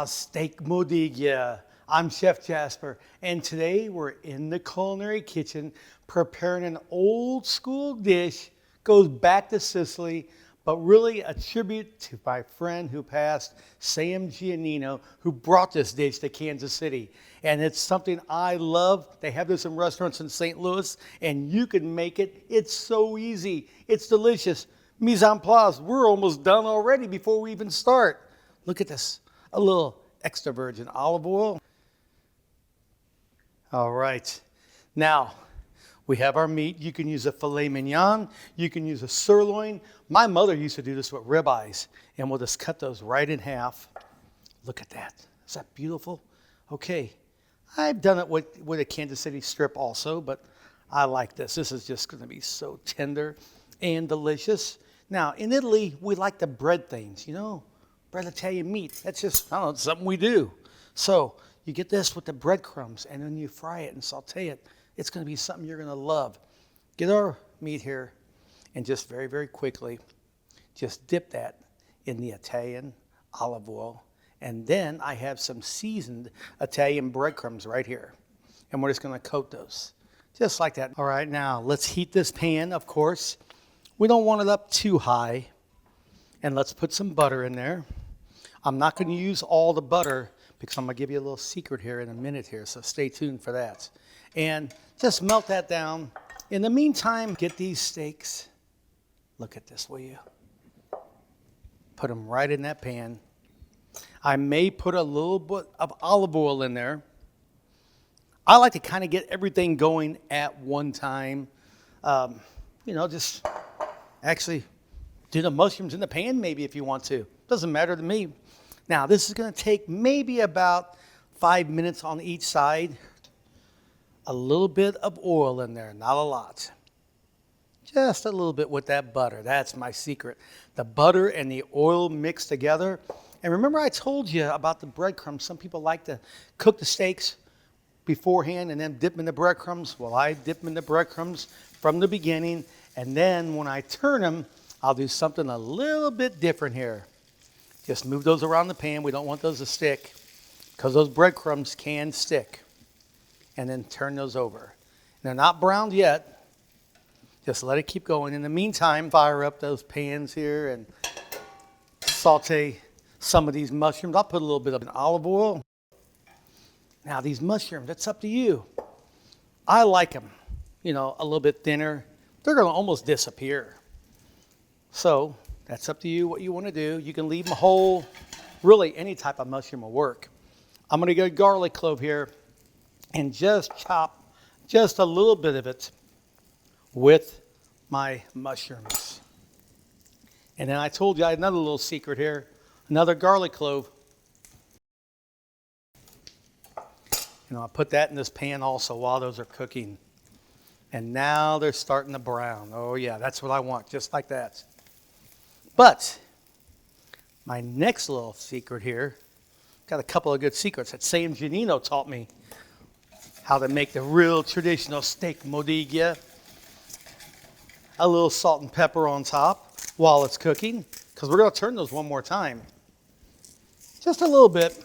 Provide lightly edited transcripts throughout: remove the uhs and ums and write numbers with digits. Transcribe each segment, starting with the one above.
Steak Modiga. I'm Chef Jasper, and today we're in the culinary kitchen preparing an old school dish, goes back to Sicily, but really a tribute to my friend who passed, Sam Giannino, who brought this dish to Kansas City. And it's something I love. They have this in restaurants in St. Louis, and you can make it. It's so easy. It's delicious. Mise en place. We're almost done already before we even start. Look at this. A little extra virgin olive oil. All right. Now, we have our meat. You can use a filet mignon. You can use a sirloin. My mother used to do this with ribeyes, and we'll just cut those right in half. Look at that. Is that beautiful? Okay. I've done it with a Kansas City strip also, but I like this. This is just going to be so tender and delicious. Now, in Italy, we like to bread things, you know, bread Italian meat. That's just, I don't know, it's something we do. So you get this with the breadcrumbs, and then you fry it and saute it. It's going to be something you're going to love. Get our meat here, and just very, very quickly, just dip that in the Italian olive oil. And then I have some seasoned Italian breadcrumbs right here. And we're just going to coat those, just like that. All right, now let's heat this pan, of course. We don't want it up too high. And let's put some butter in there. I'm not going to use all the butter because I'm going to give you a little secret here in a minute here, so stay tuned for that. And just melt that down. In the meantime, get these steaks. Look at this, will you? Put them right in that pan. I may put a little bit of olive oil in there. I like to kind of get everything going at one time. You know, just actually do the mushrooms in the pan maybe if you want to. Doesn't matter to me. Now, this is going to take maybe about 5 minutes on each side. A little bit of oil in there, not a lot. Just a little bit with that butter. That's my secret. The butter and the oil mixed together. And remember I told you about the breadcrumbs. Some people like to cook the steaks beforehand and then dip them in the breadcrumbs. Well, I dip them in the breadcrumbs from the beginning. And then when I turn them, I'll do something a little bit different here. Just move those around the pan. We don't want those to stick because those breadcrumbs can stick. And then turn those over. And they're not browned yet. Just let it keep going. In the meantime, fire up those pans here and saute some of these mushrooms. I'll put a little bit of an olive oil. Now these mushrooms, it's up to you. I like them, you know, a little bit thinner. They're going to almost disappear. So that's up to you what you want to do. You can leave them whole. Really, any type of mushroom will work. I'm going to get a garlic clove here and just chop just a little bit of it with my mushrooms. And then I told you I had another little secret here. Another garlic clove. You know, I put that in this pan also while those are cooking. And now they're starting to brown. Oh yeah, that's what I want, just like that. But my next little secret here, got a couple of good secrets that Sam Giannino taught me how to make the real traditional steak Modiga. A little salt and pepper on top while it's cooking, because we're going to turn those one more time. Just a little bit.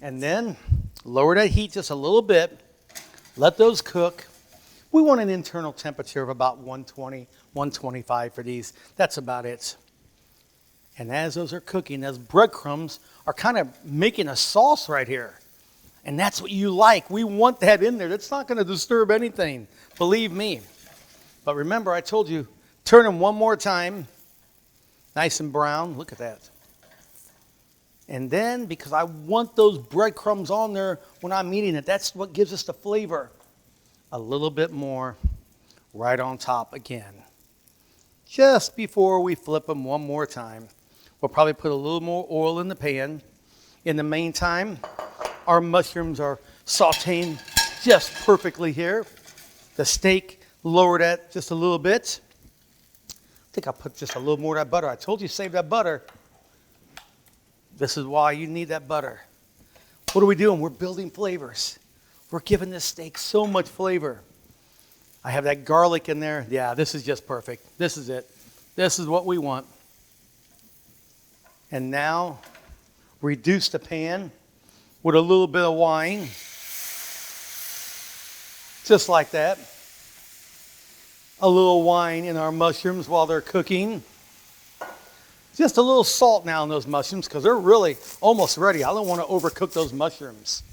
And then lower that heat just a little bit. Let those cook. We want an internal temperature of about 120, 125 for these. That's about it. And as those are cooking, those breadcrumbs are kind of making a sauce right here. And that's what you like. We want that in there. That's not going to disturb anything. Believe me. But remember, I told you, turn them one more time. Nice and brown. Look at that. And then, because I want those breadcrumbs on there when I'm eating it, that's what gives us the flavor. A little bit more right on top again. Just before we flip them one more time. We'll probably put a little more oil in the pan. In the meantime, our mushrooms are sauteing just perfectly here. The steak, lower that just a little bit. I think I'll put just a little more of that butter. I told you save that butter. This is why you need that butter. What are we doing? We're building flavors. We're giving this steak so much flavor. I have that garlic in there. Yeah, this is just perfect. This is it. This is what we want. And now reduce the pan with a little bit of wine. Just like that. A little wine in our mushrooms while they're cooking. Just a little salt now in those mushrooms because they're really almost ready. I don't want to overcook those mushrooms.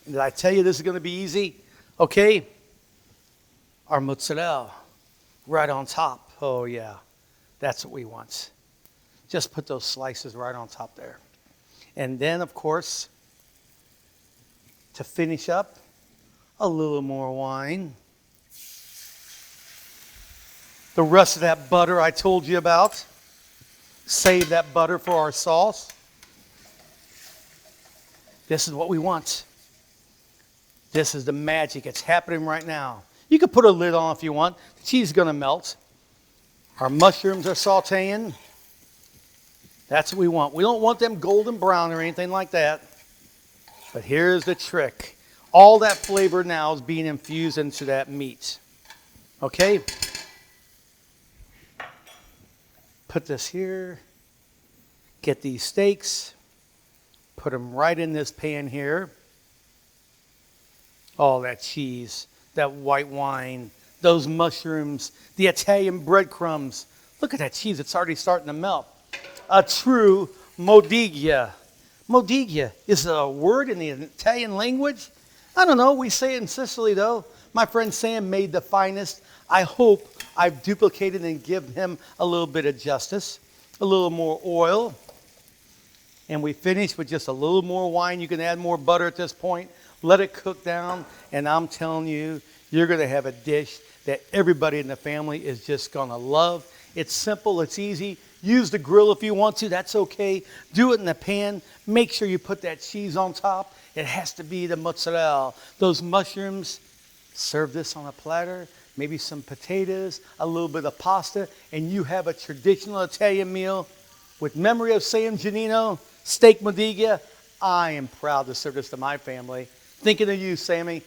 Did I tell you this is going to be easy? Okay. Our mozzarella right on top. Oh yeah, that's what we want. Just put those slices right on top there. And then, of course, to finish up, a little more wine. The rest of that butter I told you about. Save that butter for our sauce. This is what we want. This is the magic. It's happening right now. You can put a lid on if you want. The cheese is going to melt. Our mushrooms are sauteing. That's what we want. We don't want them golden brown or anything like that. But here's the trick. All that flavor now is being infused into that meat. Okay? Put this here. Get these steaks. Put them right in this pan here. All that cheese, that white wine, those mushrooms, the Italian breadcrumbs. Look at that cheese. It's already starting to melt. A true Modiga. Modiga is a word in the Italian language. I don't know. We say it in Sicily, though. My friend Sam made the finest. I hope I've duplicated and given him a little bit of justice. A little more oil. And we finish with just a little more wine. You can add more butter at this point. Let it cook down. And I'm telling you, you're going to have a dish that everybody in the family is just going to love. It's simple. It's easy. Use the grill if you want to. That's okay. Do it in the pan. Make sure you put that cheese on top. It has to be the mozzarella. Those mushrooms. Serve this on a platter. Maybe some potatoes, a little bit of pasta, and you have a traditional Italian meal. With memory of Sam Giannino, steak Modiga, I am proud to serve this to my family. Thinking of you, Sammy.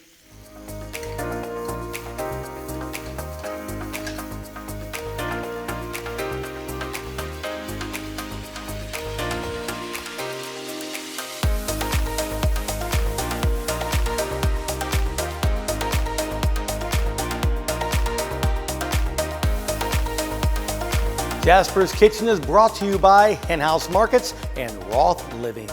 Jasper's Kitchen is brought to you by Hen House Markets and Roth Living.